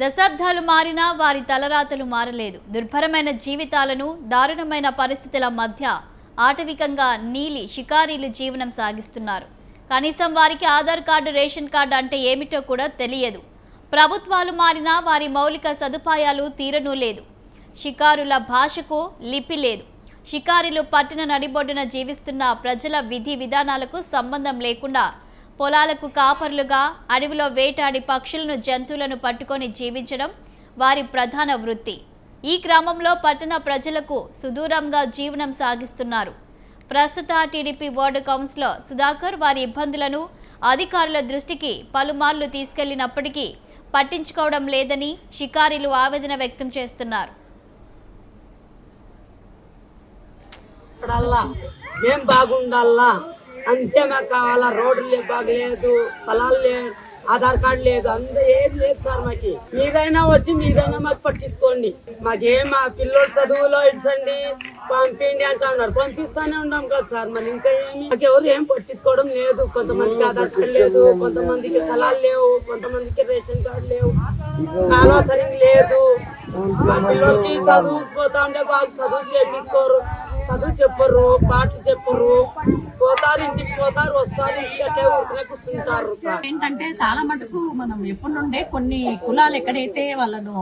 దశాబ్దాలు మారినా వారి తలరాతలు మారలేదు. దుర్భరమైన జీవితాలను, దారుణమైన పరిస్థితుల మధ్య ఆటవికంగా నీలి షికారీలు జీవనం సాగిస్తున్నారు. కనీసం వారికి ఆధార్ కార్డు, రేషన్ కార్డు అంటే ఏమిటో కూడా తెలియదు. ప్రభుత్వాలు మారినా వారి మౌలిక సదుపాయాలు తీరనూ లేదు. షికారుల భాషకు లిపి లేదు. షికారీలు పట్టణ నడిబొడ్డున జీవిస్తున్న ప్రజల విధి విధానాలకు సంబంధం లేకుండా పొలాలకు కాపర్లుగా, అడవిలో వేటాడి పక్షులను, జంతువులను పట్టుకొని జీవించడం వారి ప్రధాన వృత్తి. ఈ క్రమంలో పట్టణ ప్రజలకు సుదూరంగా జీవనం సాగిస్తున్నారు. ప్రస్తుత టీడీపీ వార్డు కౌన్సిలర్ సుధాకర్ వారి ఇబ్బందులను అధికారుల దృష్టికి పలుమార్లు తీసుకెళ్లినప్పటికీ పట్టించుకోవడం లేదని షికారీలు ఆవేదన వ్యక్తం చేస్తున్నారు. ఏం బాగుండాలా అంతే, మాకు కావాలా. రోడ్లు బాగలేదు, పొలాలు లేదు, ఆధార్ కార్డు లేదు, ఏం లేదు సార్. మాకు మీదైనా వచ్చి మీదైనా మాకు పట్టించుకోండి. మాకేం మా పిల్లోడు చదువులో ఇడ్సండి, పంపిండి అంటా ఉన్నారు. పంపిస్తానే ఉన్నాం కదా సార్. మళ్ళీ ఇంకా ఏమి మాకెవరు ఏం పట్టించుకోవడం లేదు. కొంతమందికి ఆధార్ కార్డు లేదు, కొంతమందికి స్థలాలు లేవు, కొంతమందికి రేషన్ కార్డు లేవు, కాలువ సరిగ్గా లేదు. మా పిల్లలకి చదువు పోతా ఉంటే బాగా చదువు చేపించుకోరు, చదువు చెప్పరు, పాటలు చెప్పరు. పోతారు, ఇంటికి పోతారు, వస్తారు, ఇంటికి వచ్చే ఊరికనే కూర్చుంటారు. ఏంటంటే చాలా మటుకు మనం ఎప్పటి నుండే కొన్ని కులాలు ఎక్కడైతే వాళ్ళను